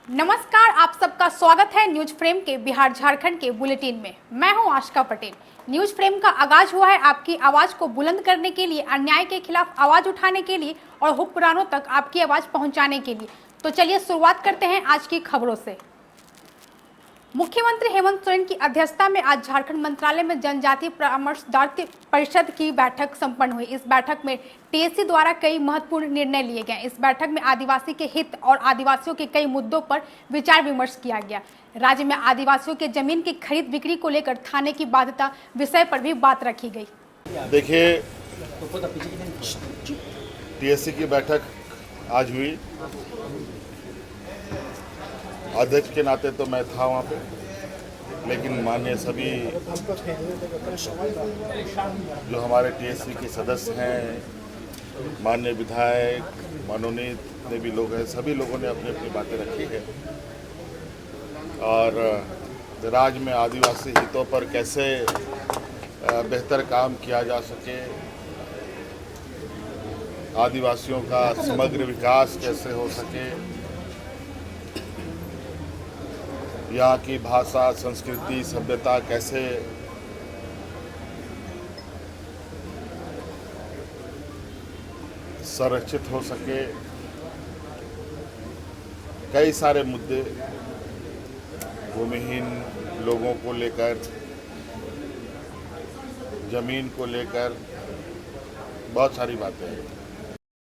नमस्कार, आप सबका स्वागत है न्यूज फ्रेम के बिहार झारखंड के बुलेटिन में। मैं हूं आशिका पटेल। न्यूज फ्रेम का आगाज हुआ है आपकी आवाज को बुलंद करने के लिए, अन्याय के खिलाफ आवाज उठाने के लिए और हुक्मरानों तक आपकी आवाज पहुंचाने के लिए। तो चलिए शुरुआत करते हैं आज की खबरों से। मुख्यमंत्री हेमंत सोरेन की अध्यक्षता में आज झारखंड मंत्रालय में जनजातीय परामर्शदाता परिषद की बैठक संपन्न हुई। इस बैठक में टीएससी द्वारा कई महत्वपूर्ण निर्णय लिए गए। इस बैठक में आदिवासी के हित और आदिवासियों के कई मुद्दों पर विचार विमर्श किया गया। राज्य में आदिवासियों के जमीन की खरीद बिक्री को लेकर थाने की बाध्यता विषय पर भी बात रखी गई। देखिए, टीएससी की बैठक आज हुई। अध्यक्ष के नाते तो मैं था वहाँ पे, लेकिन माननीय सभी जो हमारे टीएससी के सदस्य हैं, माननीय विधायक, मनोनीत जितने भी लोग हैं, सभी लोगों ने अपनी अपनी बातें रखी है। और राज्य में आदिवासी हितों पर कैसे बेहतर काम किया जा सके, आदिवासियों का समग्र विकास कैसे हो सके, यहाँ की भाषा, संस्कृति, सभ्यता कैसे संरक्षित हो सके, कई सारे मुद्दे भूमिहीन लोगों को लेकर, जमीन को लेकर बहुत सारी बातें हैं।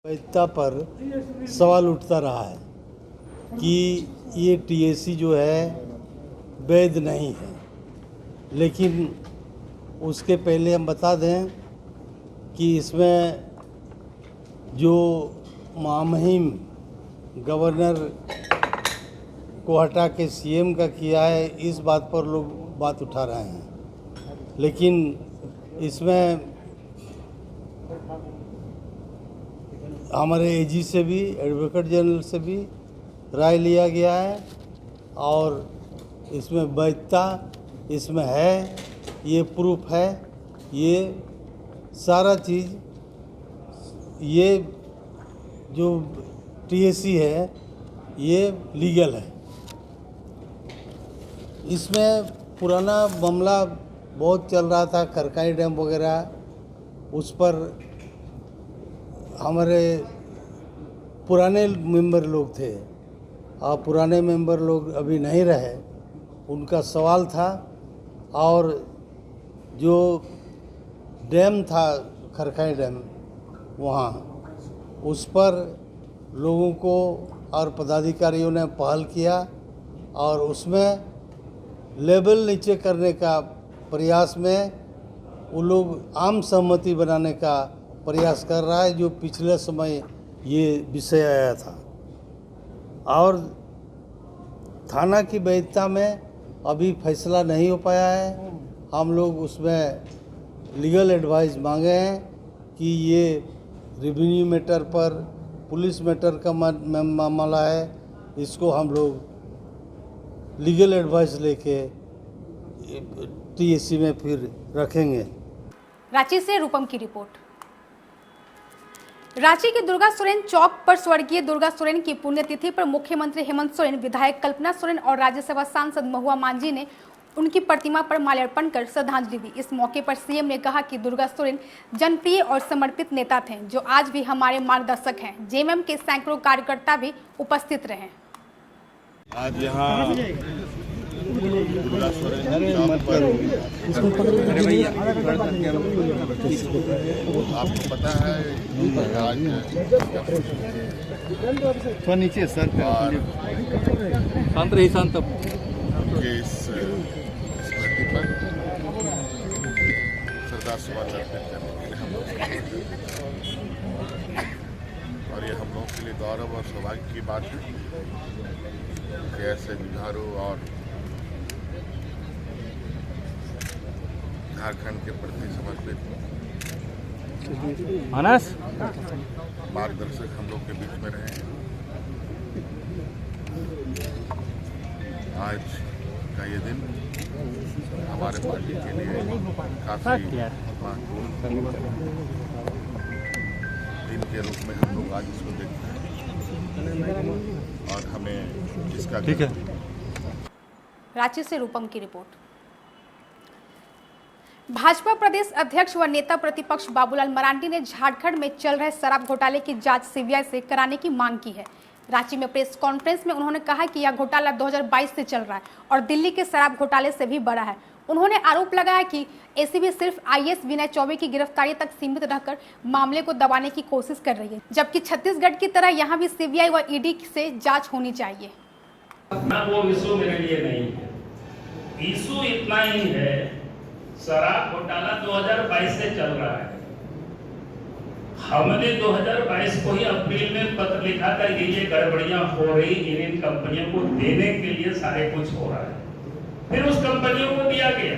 वैधता पर सवाल उठता रहा है कि ये टीएससी जो है वैध नहीं है, लेकिन उसके पहले हम बता दें कि इसमें जो महामहिम गवर्नर को हटा के सीएम का किया है, इस बात पर लोग बात उठा रहे हैं। लेकिन इसमें हमारे एजी से भी, एडवोकेट जनरल से भी राय लिया गया है और इसमें वैधता इसमें है, ये प्रूफ है, ये सारा चीज़, ये जो टीएससी है ये लीगल है। इसमें पुराना मामला बहुत चल रहा था, खरकाई डैम वगैरह, उस पर हमारे पुराने मेंबर लोग थे और पुराने मेंबर लोग अभी नहीं रहे, उनका सवाल था। और जो डैम था खरकाई डैम, वहाँ उस पर लोगों को और पदाधिकारियों ने पहल किया और उसमें लेवल नीचे करने का प्रयास में वो लोग आम सहमति बनाने का प्रयास कर रहा है, जो पिछले समय ये विषय आया था। और थाना की वैधता में अभी फैसला नहीं हो पाया है। हम लोग उसमें लीगल एडवाइस मांगे हैं कि ये रेवेन्यू मैटर पर, पुलिस मैटर का मामला है, इसको हम लोग लीगल एडवाइस लेके टीएससी में फिर रखेंगे। रांची से रूपम की रिपोर्ट। रांची के दुर्गा सोरेन चौक पर स्वर्गीय दुर्गा सोरेन की पुण्यतिथि पर मुख्यमंत्री हेमंत सोरेन, विधायक कल्पना सोरेन और राज्यसभा सांसद महुआ मांझी ने उनकी प्रतिमा पर माल्यार्पण कर श्रद्धांजलि दी। इस मौके पर सीएम ने कहा कि दुर्गा सोरेन जनप्रिय और समर्पित नेता थे, जो आज भी हमारे मार्गदर्शक हैं। जेएमएम के सैकड़ों कार्यकर्ता भी उपस्थित रहे। आज यहाँ दुर्गा सोरेन चौक पर आपको पता है थोड़ा नीचे सर, शांत रही, शांत के इस स्मृति पर श्रद्धासुमन अर्पित करने के लिए हम लोग, और ये हम लोगों के लिए गौरव और सौभाग्य की बात है कि ऐसे जुझारू और झारखंड के प्रति समर्पित मार्गदर्शक हम लोग के बीच में रहे। आज का ये दिन हमारे पार्टी के लिए काफी महत्वपूर्ण दिन के रूप में हम लोग आज इसको देखते हैं। और हमें इसका ठीक है। रांची से रूपम की रिपोर्ट। भाजपा प्रदेश अध्यक्ष व नेता प्रतिपक्ष बाबूलाल मरांडी ने झारखंड में चल रहे शराब घोटाले की जांच सीबीआई से कराने की मांग की है। रांची में प्रेस कॉन्फ्रेंस में उन्होंने कहा कि यह घोटाला 2022 से चल रहा है और दिल्ली के शराब घोटाले से भी बड़ा है। उन्होंने आरोप लगाया कि एसीबी सिर्फ आईएएस विनय चौबे की गिरफ्तारी तक सीमित रहकर मामले को दबाने की कोशिश कर रही है, जबकि छत्तीसगढ़ की तरह यहां भी सीबीआई व ईडी से जांच होनी चाहिए। वो इशू मेरे लिए नहीं है। इशू इतना ही है, शराब घोटाला 2022 से चल रहा है। हमने 2022 को ही अप्रैल में पत्र लिखा था कि ये गड़बड़ियां हो रही, इन कंपनियों को देने के लिए सारे कुछ हो रहा है। फिर उस कंपनियों को दिया गया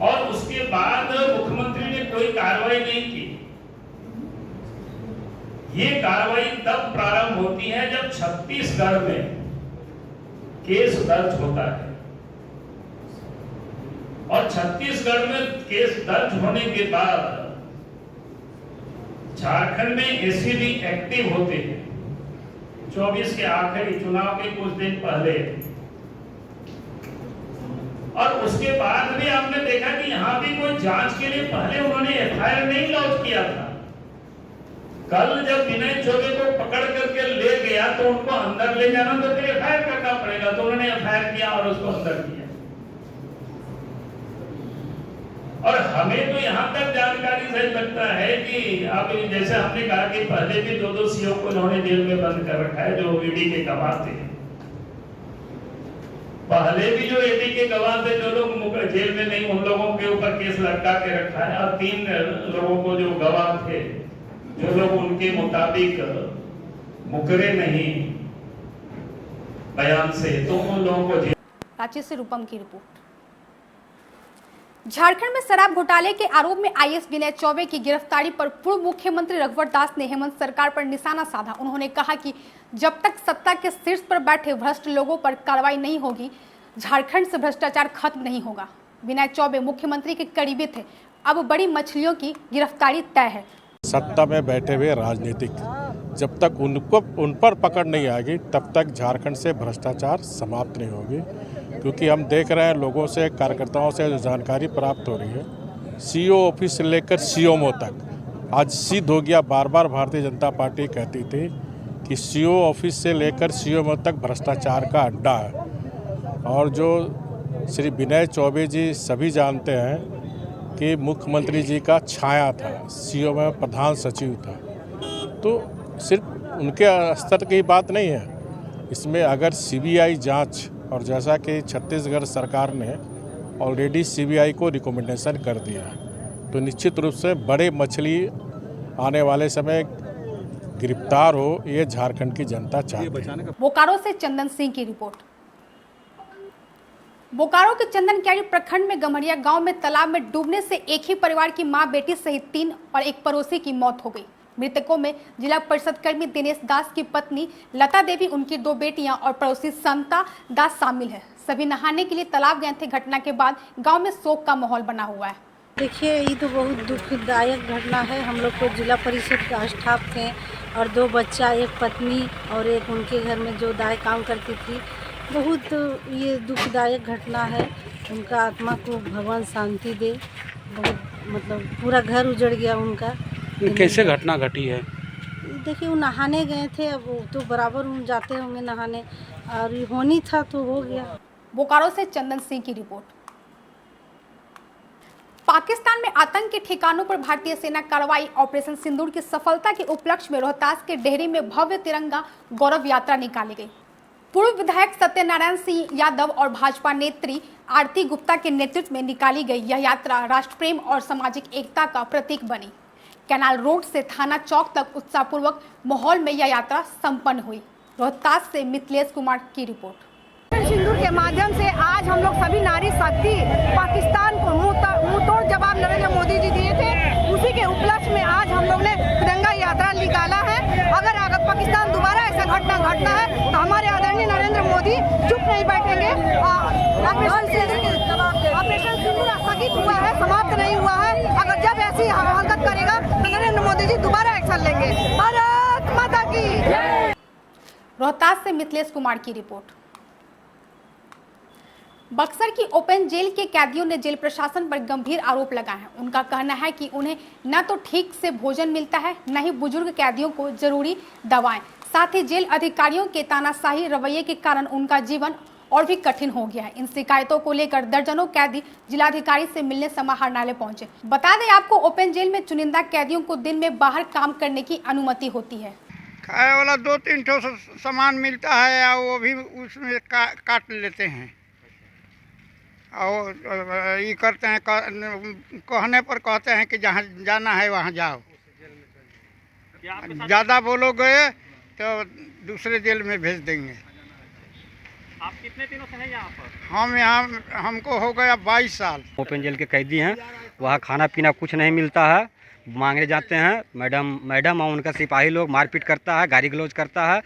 और उसके बाद मुख्यमंत्री ने कोई कार्रवाई नहीं की। ये कार्रवाई तब प्रारंभ होती है जब छत्तीसगढ़ में केस दर्ज होता है और छत्तीसगढ़ में केस दर्ज होने के बाद झारखंड में एसीबी एक्टिव होते हैं। 24 के आखिरी चुनाव के कुछ दिन पहले और उसके बाद भी आपने देखा कि यहां भी कोई जांच के लिए पहले उन्होंने एफआईआर नहीं लॉन्च किया था। कल जब विनय चौबे को पकड़ करके ले गया तो उनको अंदर ले जाना तो फिर एफआईआर करना पड़ेगा, तो उन्होंने एफआईआर किया और उसको अंदर किया। और हमें तो यहाँ तक जानकारी से लगता है कि आप जैसे हमने कहा कि पहले भी 2 सीओ को उन्होंने जेल में बंद कर रखा है जो ईडी के गवाह थे। पहले भी जो ईडी के गवाह थे जो लोग जेल में नहीं, उन लोगों के ऊपर केस लटका के रखा है और 3 लोगों को जो गवाह थे जो लोग उनके मुताबिक मुकरे नहीं बयान से, तो उन लोगों को जेल। रांची से रूपम की रिपोर्ट। झारखंड में शराब घोटाले के आरोप में आईएएस विनय चौबे की गिरफ्तारी पर पूर्व मुख्यमंत्री रघुवर दास ने हेमंत सरकार पर निशाना साधा। उन्होंने कहा कि जब तक सत्ता के शीर्ष पर बैठे भ्रष्ट लोगों पर कार्रवाई नहीं होगी, झारखंड से भ्रष्टाचार खत्म नहीं होगा। विनय चौबे मुख्यमंत्री के करीबी थे, अब बड़ी मछलियों की गिरफ्तारी तय है। सत्ता में बैठे हुए राजनीतिक जब तक उन पर पकड़ नहीं आएगी तब तक झारखंड से भ्रष्टाचार समाप्त नहीं होगी, क्योंकि हम देख रहे हैं लोगों से, कार्यकर्ताओं से जो जानकारी प्राप्त हो रही है, सीओ ऑफिस से लेकर सीओमओ तक आज सिद्ध हो गया। बार बार भारतीय जनता पार्टी कहती थी कि सीओ ऑफिस से लेकर सीओमओ तक भ्रष्टाचार का अड्डा है। और जो श्री विनय चौबे जी सभी जानते हैं कि मुख्यमंत्री जी का छाया था, सीओ में प्रधान सचिव था, तो सिर्फ उनके स्तर की बात नहीं है। इसमें अगर सीबीआई जांच, और जैसा कि छत्तीसगढ़ सरकार ने ऑलरेडी सीबीआई को रिकमेंडेशन कर दिया है, तो निश्चित रूप से बड़े मछली आने वाले समय गिरफ्तार हो, ये झारखंड की जनता चाहती है। बोकारो से चंदन सिंह की रिपोर्ट। बोकारो के चंदनक्यारी प्रखंड में गम्हरिया गांव में तालाब में डूबने से एक ही परिवार की मां, बेटी सहित 3 और एक पड़ोसी की मौत हो गई। मृतकों में जिला परिषद कर्मी दिनेश दास की पत्नी लता देवी, उनकी 2 बेटियां और पड़ोसी संता दास शामिल है। सभी नहाने के लिए तालाब गए थे। घटना के बाद गांव में शोक का माहौल बना हुआ है। देखिए, ये तो बहुत दुखदायक घटना है। हम लोग को जिला परिषद का स्टाफ थे और 2 बच्चा, एक पत्नी और एक उनके घर में जो दाई काम करती थी। बहुत ये दुखदायक घटना है। उनका आत्मा को भगवान शांति दे। बहुत मतलब पूरा घर उजड़ गया उनका। कैसे घटना घटी है? देखिए, वो नहाने गए थे, अब वो तो बराबर उन जाते होंगे नहाने, और ये होनी था तो हो गया। बोकारो से चंदन सिंह की रिपोर्ट। पाकिस्तान में आतंक के ठिकानों पर भारतीय सेना कार्रवाई ऑपरेशन सिंदूर की सफलता के उपलक्ष्य में रोहतास के डेहरी में भव्य तिरंगा गौरव यात्रा निकाली गई। पूर्व विधायक सत्यनारायण सिंह यादव और भाजपा नेत्री आरती गुप्ता के नेतृत्व में निकाली गई यह यात्रा राष्ट्र प्रेम और सामाजिक एकता का प्रतीक बनी। कैनाल रोड से थाना चौक तक उत्साहपूर्वक माहौल में यह यात्रा संपन्न हुई। रोहतास से मिथिलेश कुमार की रिपोर्ट। सिंदूर के माध्यम से आज हम लोग सभी नारी शक्ति पाकिस्तान को मुंहतोड़ जवाब नरेंद्र मोदी जी दिए थे, उसी के उपलक्ष्य में आज हम लोग ने तिरंगा यात्रा निकाला है। अगर पाकिस्तान दोबारा ऐसा घटना घटना है तो हमारे आदरणीय नरेंद्र मोदी चुप नहीं बैठेंगे। ऑपरेशन सिंदूर स्थगित हुआ है, समाप्त नहीं हुआ है। अगर जब ऐसी हरकत करेगा तो नरेंद्र मोदी जी दोबारा एक्शन लेंगे। भारत माता की। रोहतास से मिथिलेश कुमार की रिपोर्ट। बक्सर की ओपन जेल के कैदियों ने जेल प्रशासन पर गंभीर आरोप लगाए हैं। उनका कहना है कि उन्हें न तो ठीक से भोजन मिलता है, न ही बुजुर्ग कैदियों को जरूरी दवाएं। साथ ही जेल अधिकारियों के तानाशाही रवैये के कारण उनका जीवन और भी कठिन हो गया है। इन शिकायतों को लेकर दर्जनों कैदी जिलाधिकारी से मिलने समाहरणालय पहुंचे। बता दें आपको, ओपन जेल में चुनिंदा कैदियों को दिन में बाहर काम करने की अनुमति होती है। खाए वाला 2-3 ठो सामान मिलता है और वो भी उसमें काट लेते हैं और ये करते हैं, कहने पर कहते हैं कि जहाँ जाना है वहाँ जाओ। ज़्यादा बोलोगे तो दूसरे जेल में भेज देंगे। आप कितने दिनों से हैं यहाँ पर? हम यहाँ हमको हो गया 22 साल। ओपन जेल के कैदी हैं, वहाँ खाना पीना कुछ नहीं मिलता है। मांगने जाते हैं, मैडम और उनका सिपाही लोग मारपीट करता है, गाली गलौज करता है।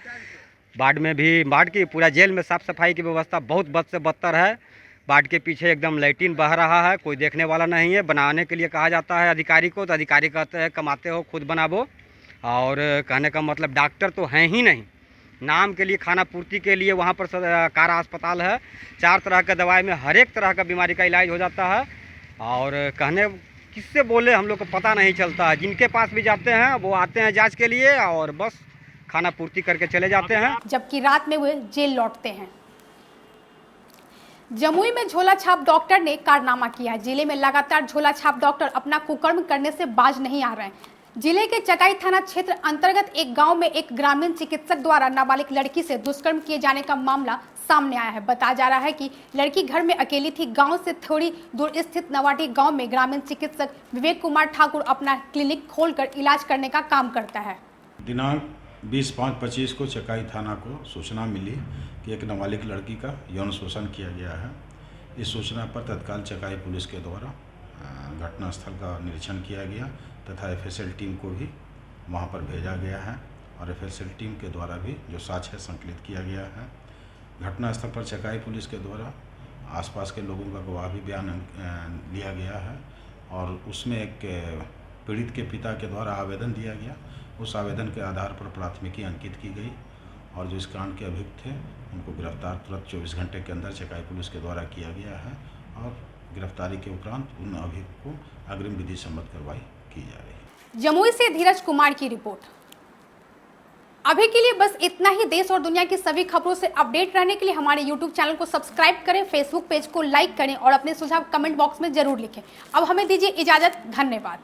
वार्ड में भी, वार्ड की पूरा जेल में साफ़ सफाई की व्यवस्था बहुत बद से बदतर है। वार्ड के पीछे एकदम लैट्रिन बह रहा है, कोई देखने वाला नहीं है। बनाने के लिए कहा जाता है अधिकारी को, तो अधिकारी कहते हैं कमाते हो खुद बनाबो। और कहने का मतलब डॉक्टर तो हैं ही नहीं, नाम के लिए खाना पूर्ति के लिए वहाँ पर कारा अस्पताल है। 4 तरह का दवाई में हर एक तरह का बीमारी का इलाज हो जाता है। और कहने किससे बोले हम लोग को पता नहीं चलता है। जिनके पास भी जाते हैं वो आते हैं जांच के लिए और बस खाना पूर्ति करके चले जाते हैं, जबकि रात में वे जेल लौटते हैं। जमुई में झोला छाप डॉक्टर ने कारनामा किया है। जिले में लगातार झोला छाप डॉक्टर अपना कुकर्म करने से बाज नहीं आ रहे हैं। जिले के चकाई थाना क्षेत्र अंतर्गत एक गांव में एक ग्रामीण चिकित्सक द्वारा नाबालिग लड़की से दुष्कर्म किए जाने का मामला सामने आया है। बताया जा रहा है कि लड़की घर में अकेली थी। गांव से थोड़ी दूर स्थित नवाटी गांव में ग्रामीण चिकित्सक विवेक कुमार ठाकुर अपना क्लिनिक खोलकर इलाज करने का काम करता है। दिनांक 20/5/25 को चकाई थाना को सूचना मिली कि एक नाबालिग लड़की का यौन शोषण किया गया है। इस सूचना पर तत्काल चकाई पुलिस के द्वारा घटनास्थल का निरीक्षण किया गया तथा एफएसएल टीम को भी वहां पर भेजा गया है और एफएसएल टीम के द्वारा भी जो साक्ष्य है संकलित किया गया है। घटनास्थल पर चकाई पुलिस के द्वारा आसपास के लोगों का गवाह भी बयान लिया गया है और उसमें एक पीड़ित के पिता के द्वारा आवेदन दिया गया। उस आवेदन के आधार पर प्राथमिकी अंकित की गई और जो इस कांड के अभियुक्त थे उनको गिरफ्तार तुरंत 24 घंटे के अंदर चकाई पुलिस के द्वारा किया गया है और गिरफ्तारी के उपरांत उन अभियुक्त को अग्रिम विधि सम्मत कार्रवाई की जा रही है। जमुई से धीरज कुमार की रिपोर्ट। अभी के लिए बस इतना ही। देश और दुनिया की सभी खबरों से अपडेट रहने के लिए हमारे YouTube चैनल को सब्सक्राइब करें, Facebook पेज को लाइक करें और अपने सुझाव कमेंट बॉक्स में जरूर लिखें। अब हमें दीजिए इजाजत। धन्यवाद।